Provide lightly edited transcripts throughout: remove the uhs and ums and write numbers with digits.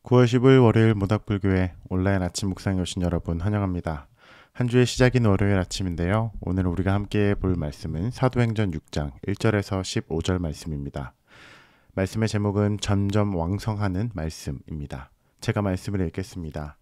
9월 10일 월요일 모닥불교회 온라인 아침 묵상에 오신 여러분 환영합니다. 한 주의 시작인 월요일 아침인데요. 오늘 우리가 함께 볼 말씀은 사도행전 6장 1절에서 15절 말씀입니다. 말씀의 제목은 점점 왕성하는 말씀입니다. 제가 말씀을 읽겠습니다.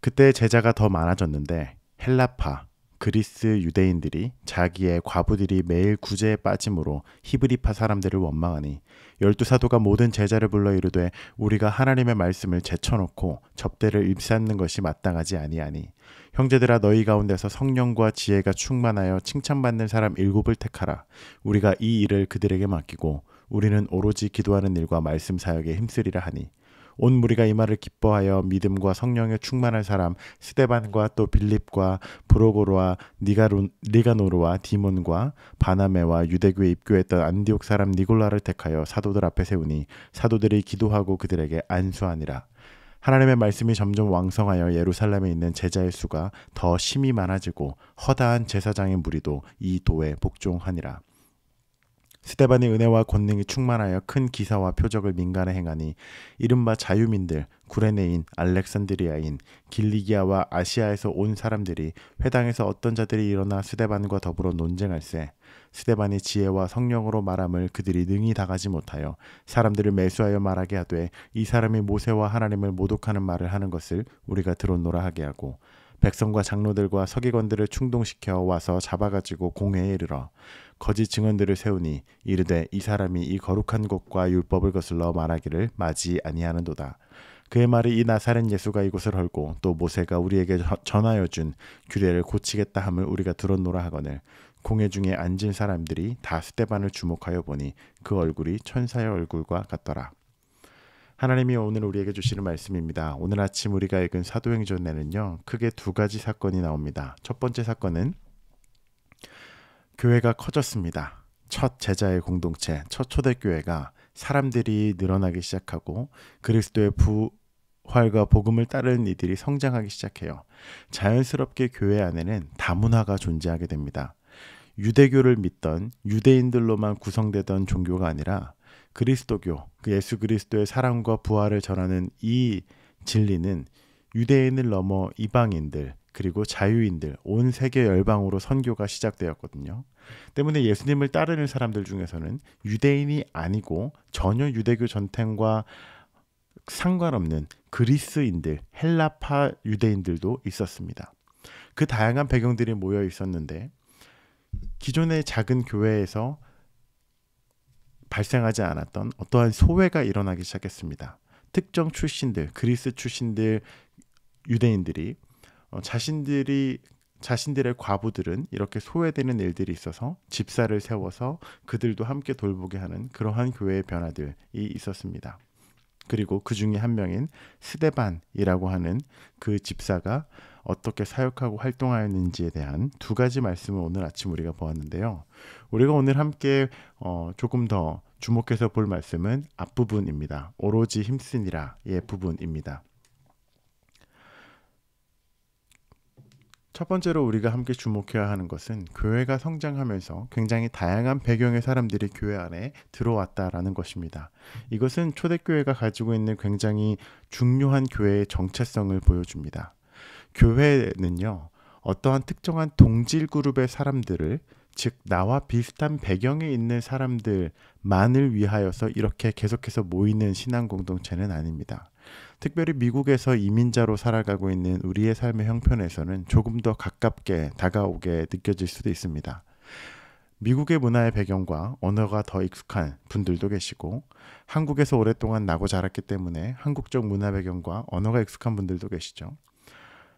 그때 제자가 더 많아졌는데 헬라파, 그리스 유대인들이 자기의 과부들이 매일 구제에 빠짐으로 히브리파 사람들을 원망하니 12사도가 모든 제자를 불러 이르되 우리가 하나님의 말씀을 제쳐놓고 접대를 입삼는 것이 마땅하지 아니하니 형제들아 너희 가운데서 성령과 지혜가 충만하여 칭찬받는 사람 7을 택하라. 우리가 이 일을 그들에게 맡기고 우리는 오로지 기도하는 일과 말씀 사역에 힘쓰리라 하니 온 무리가 이 말을 기뻐하여 믿음과 성령에 충만한 사람 스데반과 또 빌립과 브로고로와 니가노르와 디몬과 바나메와 유대교에 입교했던 안디옥 사람 니골라를 택하여 사도들 앞에 세우니 사도들이 기도하고 그들에게 안수하니라. 하나님의 말씀이 점점 왕성하여 예루살렘에 있는 제자의 수가 더 심히 많아지고 허다한 제사장의 무리도 이 도에 복종하니라. 스데반이 은혜와 권능이 충만하여 큰 기사와 표적을 민간에 행하니 이른바 자유민들, 구레네인, 알렉산드리아인, 길리기아와 아시아에서 온 사람들이 회당에서 어떤 자들이 일어나 스데반과 더불어 논쟁할세. 스데반이 지혜와 성령으로 말함을 그들이 능히 다가지 못하여 사람들을 매수하여 말하게 하되 이 사람이 모세와 하나님을 모독하는 말을 하는 것을 우리가 들었노라 하게 하고 백성과 장로들과 서기관들을 충동시켜 와서 잡아가지고 공회에 이르러 거짓 증언들을 세우니 이르되 이 사람이 이 거룩한 곳과 율법을 거슬러 말하기를 마지 아니하는도다. 그의 말이 이 나사렛 예수가 이곳을 헐고 또 모세가 우리에게 전하여 준 규례를 고치겠다 함을 우리가 들었노라 하거늘 공회 중에 앉은 사람들이 다 스데반을 주목하여 보니 그 얼굴이 천사의 얼굴과 같더라. 하나님이 오늘 우리에게 주시는 말씀입니다. 오늘 아침 우리가 읽은 사도행전에는요, 크게 두 가지 사건이 나옵니다. 첫 번째 사건은 교회가 커졌습니다. 첫 제자의 공동체, 첫 초대교회가 사람들이 늘어나기 시작하고 그리스도의 부활과 복음을 따르는 이들이 성장하기 시작해요. 자연스럽게 교회 안에는 다문화가 존재하게 됩니다. 유대교를 믿던 유대인들로만 구성되던 종교가 아니라 그리스도교, 그 예수 그리스도의 사랑과 부활을 전하는 이 진리는 유대인을 넘어 이방인들 그리고 자유인들 온 세계 열방으로 선교가 시작되었거든요. 때문에 예수님을 따르는 사람들 중에서는 유대인이 아니고 전혀 유대교 전통과 상관없는 그리스인들, 헬라파 유대인들도 있었습니다. 그 다양한 배경들이 모여 있었는데 기존의 작은 교회에서 발생하지 않았던 어떠한 소외가 일어나기 시작했습니다. 특정 출신들, 그리스 출신들 유대인들이 자신들의 과부들은 이렇게 소외되는 일들이 있어서 집사를 세워서 그들도 함께 돌보게 하는 그러한 교회의 변화들이 있었습니다. 그리고 그 중에 한 명인 스데반이라고 하는 그 집사가 어떻게 사역하고 활동하였는지에 대한 두 가지 말씀을 오늘 아침 우리가 보았는데요. 우리가 오늘 함께 조금 더 주목해서 볼 말씀은 앞부분입니다. 오로지 힘쓰니라의 부분입니다. 첫 번째로 우리가 함께 주목해야 하는 것은 교회가 성장하면서 굉장히 다양한 배경의 사람들이 교회 안에 들어왔다라는 것입니다. 이것은 초대교회가 가지고 있는 굉장히 중요한 교회의 정체성을 보여줍니다. 교회는요, 어떠한 특정한 동질 그룹의 사람들을, 즉 나와 비슷한 배경에 있는 사람들만을 위하여서 이렇게 계속해서 모이는 신앙 공동체는 아닙니다. 특별히 미국에서 이민자로 살아가고 있는 우리의 삶의 형편에서는 조금 더 가깝게 다가오게 느껴질 수도 있습니다. 미국의 문화의 배경과 언어가 더 익숙한 분들도 계시고 한국에서 오랫동안 나고 자랐기 때문에 한국적 문화 배경과 언어가 익숙한 분들도 계시죠.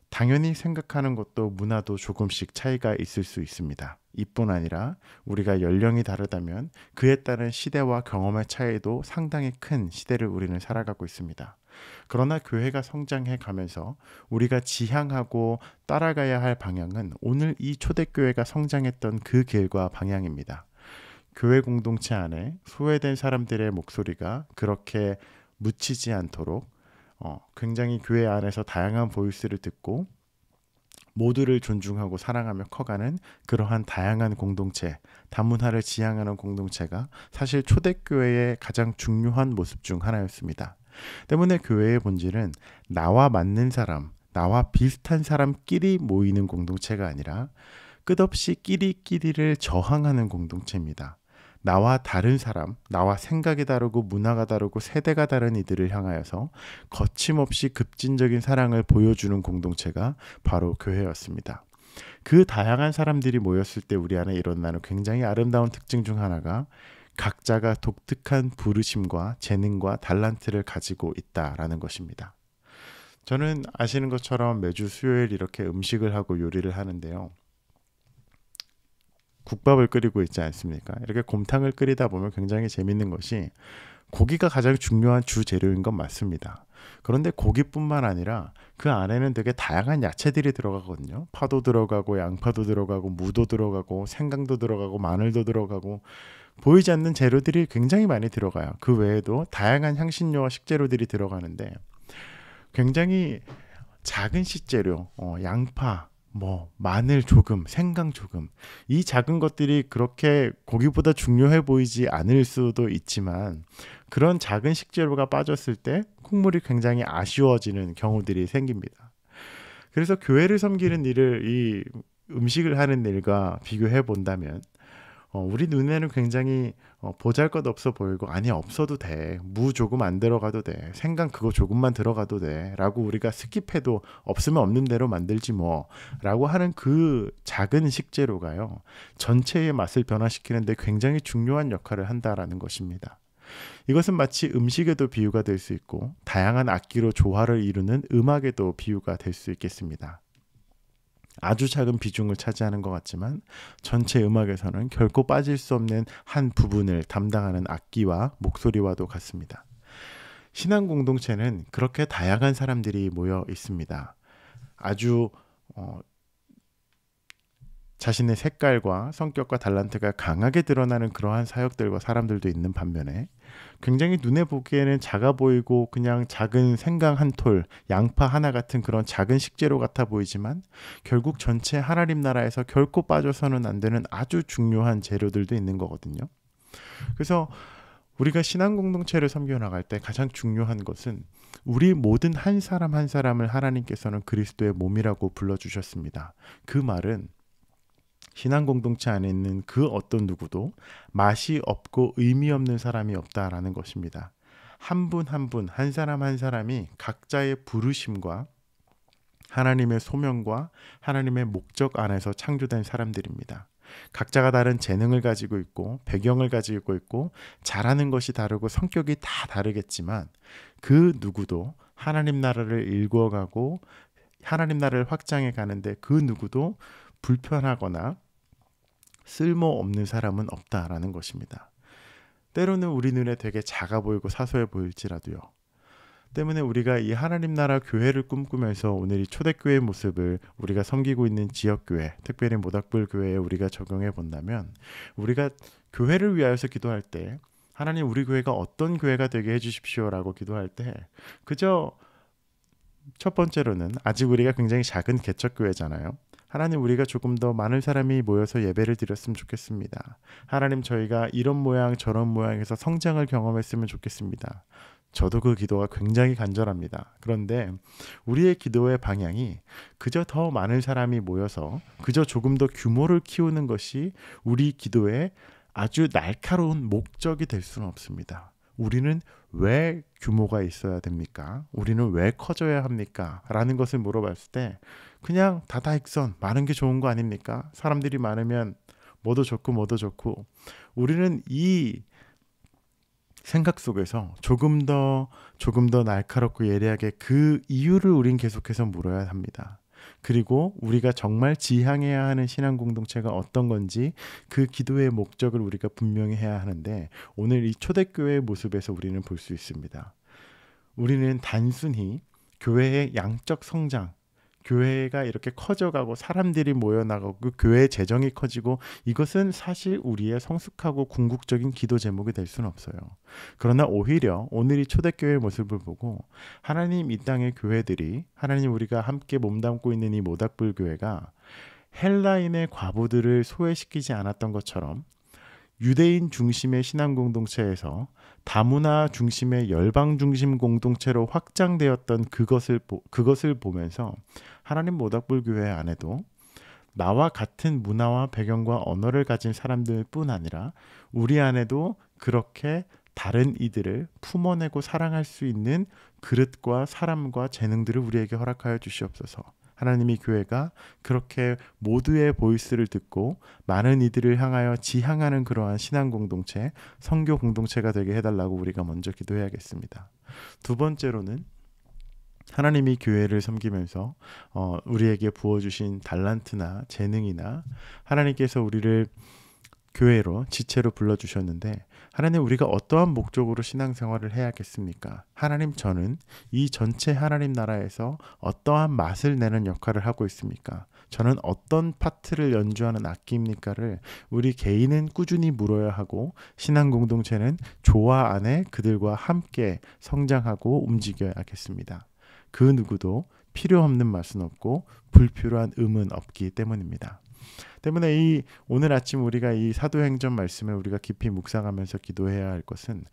당연히 생각하는 것도 문화도 조금씩 차이가 있을 수 있습니다. 이뿐 아니라 우리가 연령이 다르다면 그에 따른 시대와 경험의 차이도 상당히 큰 시대를 우리는 살아가고 있습니다. 그러나 교회가 성장해 가면서 우리가 지향하고 따라가야 할 방향은 오늘 이 초대교회가 성장했던 그 길과 방향입니다. 교회 공동체 안에 소외된 사람들의 목소리가 그렇게 묻히지 않도록 굉장히 교회 안에서 다양한 보이스를 듣고 모두를 존중하고 사랑하며 커가는 그러한 다양한 공동체, 다문화를 지향하는 공동체가 사실 초대교회의 가장 중요한 모습 중 하나였습니다. 때문에 교회의 본질은 나와 맞는 사람, 나와 비슷한 사람끼리 모이는 공동체가 아니라 끝없이 끼리끼리를 저항하는 공동체입니다. 나와 다른 사람, 나와 생각이 다르고 문화가 다르고 세대가 다른 이들을 향하여서 거침없이 급진적인 사랑을 보여주는 공동체가 바로 교회였습니다. 그 다양한 사람들이 모였을 때 우리 안에 일어나는 굉장히 아름다운 특징 중 하나가 각자가 독특한 부르심과 재능과 달란트를 가지고 있다라는 것입니다. 저는 아시는 것처럼 매주 수요일 이렇게 음식을 하고 요리를 하는데요. 국밥을 끓이고 있지 않습니까? 이렇게 곰탕을 끓이다 보면 굉장히 재밌는 것이 고기가 가장 중요한 주 재료인 건 맞습니다. 그런데 고기뿐만 아니라 그 안에는 되게 다양한 야채들이 들어가거든요. 파도 들어가고 양파도 들어가고 무도 들어가고 생강도 들어가고 마늘도 들어가고 보이지 않는 재료들이 굉장히 많이 들어가요. 그 외에도 다양한 향신료와 식재료들이 들어가는데 굉장히 작은 식재료, 양파, 마늘 조금, 생강 조금, 이 작은 것들이 그렇게 고기보다 중요해 보이지 않을 수도 있지만 그런 작은 식재료가 빠졌을 때 국물이 굉장히 아쉬워지는 경우들이 생깁니다. 그래서 교회를 섬기는 일을 이 음식을 하는 일과 비교해 본다면 우리 눈에는 굉장히 보잘것없어 보이고 아니 없어도 돼, 무 조금 안 들어가도 돼, 생강 그거 조금만 들어가도 돼 라고 우리가 스킵해도 없으면 없는 대로 만들지 뭐 라고 하는 그 작은 식재료가요 전체의 맛을 변화시키는데 굉장히 중요한 역할을 한다라는 것입니다. 이것은 마치 음식에도 비유가 될 수 있고 다양한 악기로 조화를 이루는 음악에도 비유가 될 수 있겠습니다. 아주 작은 비중을 차지하는 것 같지만 전체 음악에서는 결코 빠질 수 없는 한 부분을 담당하는 악기와 목소리와도 같습니다. 신앙 공동체는 그렇게 다양한 사람들이 모여 있습니다. 아주 자신의 색깔과 성격과 달란트가 강하게 드러나는 그러한 사역들과 사람들도 있는 반면에 굉장히 눈에 보기에는 작아 보이고 그냥 작은 생강 한 톨, 양파 하나 같은 그런 작은 식재료 같아 보이지만 결국 전체 하나님 나라에서 결코 빠져서는 안 되는 아주 중요한 재료들도 있는 거거든요. 그래서 우리가 신앙 공동체를 섬겨 나갈 때 가장 중요한 것은 우리 모든 한 사람 한 사람을 하나님께서는 그리스도의 몸이라고 불러주셨습니다. 그 말은 신앙 공동체 안에 있는 그 어떤 누구도 맛이 없고 의미 없는 사람이 없다라는 것입니다. 한 분 한 분, 한 사람 한 사람이 각자의 부르심과 하나님의 소명과 하나님의 목적 안에서 창조된 사람들입니다. 각자가 다른 재능을 가지고 있고 배경을 가지고 있고 잘하는 것이 다르고 성격이 다 다르겠지만 그 누구도 하나님 나라를 일구어가고 하나님 나라를 확장해 가는데 그 누구도 불편하거나 쓸모없는 사람은 없다라는 것입니다. 때로는 우리 눈에 되게 작아 보이고 사소해 보일지라도요. 때문에 우리가 이 하나님 나라 교회를 꿈꾸면서 오늘 이 초대교회의 모습을 우리가 섬기고 있는 지역교회, 특별히 모닥불 교회에 우리가 적용해 본다면 우리가 교회를 위하여서 기도할 때 하나님 우리 교회가 어떤 교회가 되게 해주십시오라고 기도할 때 그저 첫 번째로는 아직 우리가 굉장히 작은 개척교회잖아요. 하나님 우리가 조금 더 많은 사람이 모여서 예배를 드렸으면 좋겠습니다. 하나님 저희가 이런 모양 저런 모양에서 성장을 경험했으면 좋겠습니다. 저도 그 기도가 굉장히 간절합니다. 그런데 우리의 기도의 방향이 그저 더 많은 사람이 모여서 그저 조금 더 규모를 키우는 것이 우리 기도의 아주 날카로운 목적이 될 수는 없습니다. 우리는 왜 규모가 있어야 됩니까? 우리는 왜 커져야 합니까? 라는 것을 물어봤을 때 그냥 다다익선 많은 게 좋은 거 아닙니까? 사람들이 많으면 뭐도 좋고 우리는 이 생각 속에서 조금 더 날카롭고 예리하게 그 이유를 우린 계속해서 물어야 합니다. 그리고 우리가 정말 지향해야 하는 신앙 공동체가 어떤 건지 그 기도의 목적을 우리가 분명히 해야 하는데 오늘 이 초대교회의 모습에서 우리는 볼 수 있습니다. 우리는 단순히 교회의 양적 성장, 교회가 이렇게 커져가고 사람들이 모여나가고 교회의 재정이 커지고 이것은 사실 우리의 성숙하고 궁극적인 기도 제목이 될 수는 없어요. 그러나 오히려 오늘 이 초대교회의 모습을 보고 하나님 이 땅의 교회들이 하나님 우리가 함께 몸담고 있는 이 모닥불 교회가 헬라인의 과부들을 소외시키지 않았던 것처럼 유대인 중심의 신앙 공동체에서 다문화 중심의 열방 중심 공동체로 확장되었던 그것을 보면서 하나님 모닥불교회 안에도 나와 같은 문화와 배경과 언어를 가진 사람들뿐 아니라 우리 안에도 그렇게 다른 이들을 품어내고 사랑할 수 있는 그릇과 사람과 재능들을 우리에게 허락하여 주시옵소서. 하나님이 교회가 그렇게 모두의 보이스를 듣고 많은 이들을 향하여 지향하는 그러한 신앙 공동체, 선교 공동체가 되게 해달라고 우리가 먼저 기도해야겠습니다. 두 번째로는 하나님이 교회를 섬기면서 우리에게 부어주신 달란트나 재능이나 하나님께서 우리를 교회로 지체로 불러주셨는데 하나님 우리가 어떠한 목적으로 신앙생활을 해야겠습니까? 하나님 저는 이 전체 하나님 나라에서 어떠한 맛을 내는 역할을 하고 있습니까? 저는 어떤 파트를 연주하는 악기입니까를 우리 개인은 꾸준히 물어야 하고 신앙 공동체는 조화 안에 그들과 함께 성장하고 움직여야겠습니다. 그 누구도 필요 없는 맛은 없고 불필요한 음은 없기 때문입니다. 때문에 오늘 아침 우리가 이 사도행전 말씀을 우리가 깊이 묵상하면서 기도해야 할 것은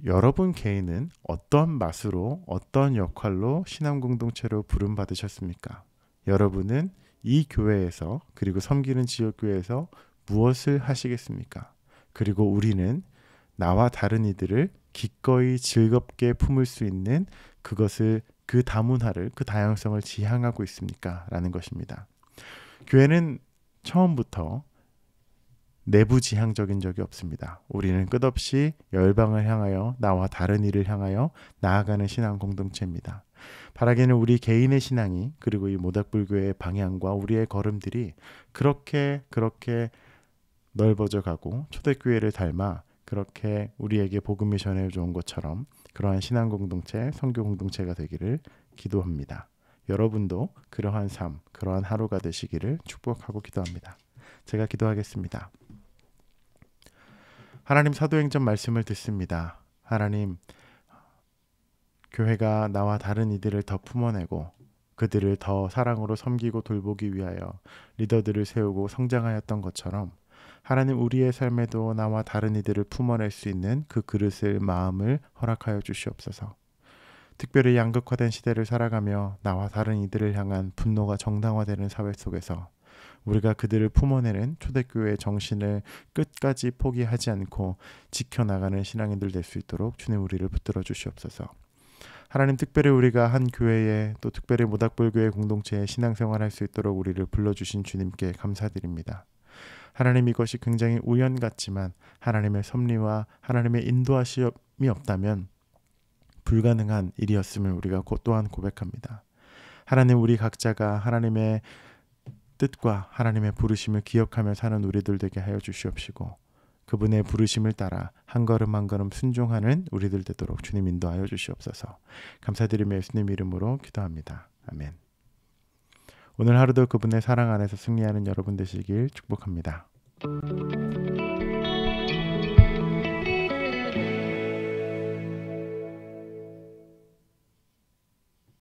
여러분 개인은 어떤 맛으로 어떤 역할로 신앙 공동체로 부름 받으셨습니까? 여러분은 이 교회에서 그리고 섬기는 지역교회에서 무엇을 하시겠습니까? 그리고 우리는 나와 다른 이들을 기꺼이 즐겁게 품을 수 있는 그것을 그 다문화를 그 다양성을 지향하고 있습니까? 라는 것입니다. 교회는 처음부터 내부 지향적인 적이 없습니다. 우리는 끝없이 열방을 향하여 나와 다른 이를 향하여 나아가는 신앙 공동체입니다. 바라기는 우리 개인의 신앙이 그리고 이 모닥불교의 방향과 우리의 걸음들이 그렇게 넓어져 가고 초대교회를 닮아 그렇게 우리에게 복음을 전해줘 온 것처럼 그러한 신앙 공동체, 선교 공동체가 되기를 기도합니다. 여러분도 그러한 삶, 그러한 하루가 되시기를 축복하고 기도합니다. 제가 기도하겠습니다. 하나님 사도행전 말씀을 듣습니다. 하나님, 교회가 나와 다른 이들을 더 품어내고 그들을 더 사랑으로 섬기고 돌보기 위하여 리더들을 세우고 성장하였던 것처럼 하나님 우리의 삶에도 나와 다른 이들을 품어낼 수 있는 그 그릇을 마음을 허락하여 주시옵소서. 특별히 양극화된 시대를 살아가며 나와 다른 이들을 향한 분노가 정당화되는 사회 속에서 우리가 그들을 품어내는 초대교회의 정신을 끝까지 포기하지 않고 지켜나가는 신앙인들 될 수 있도록 주님 우리를 붙들어 주시옵소서. 하나님 특별히 우리가 한 교회에 또 특별히 모닥불교회 공동체에 신앙생활할 수 있도록 우리를 불러주신 주님께 감사드립니다. 하나님 이것이 굉장히 우연 같지만 하나님의 섭리와 하나님의 인도하심이 없다면 불가능한 일이었음을 우리가 또한 고백합니다. 하나님 우리 각자가 하나님의 뜻과 하나님의 부르심을 기억하며 사는 우리들 되게 하여 주시옵시고 그분의 부르심을 따라 한 걸음 한 걸음 순종하는 우리들 되도록 주님 인도하여 주시옵소서. 감사드리며 예수님 이름으로 기도합니다. 아멘. 오늘 하루도 그분의 사랑 안에서 승리하는 여러분 되시길 축복합니다.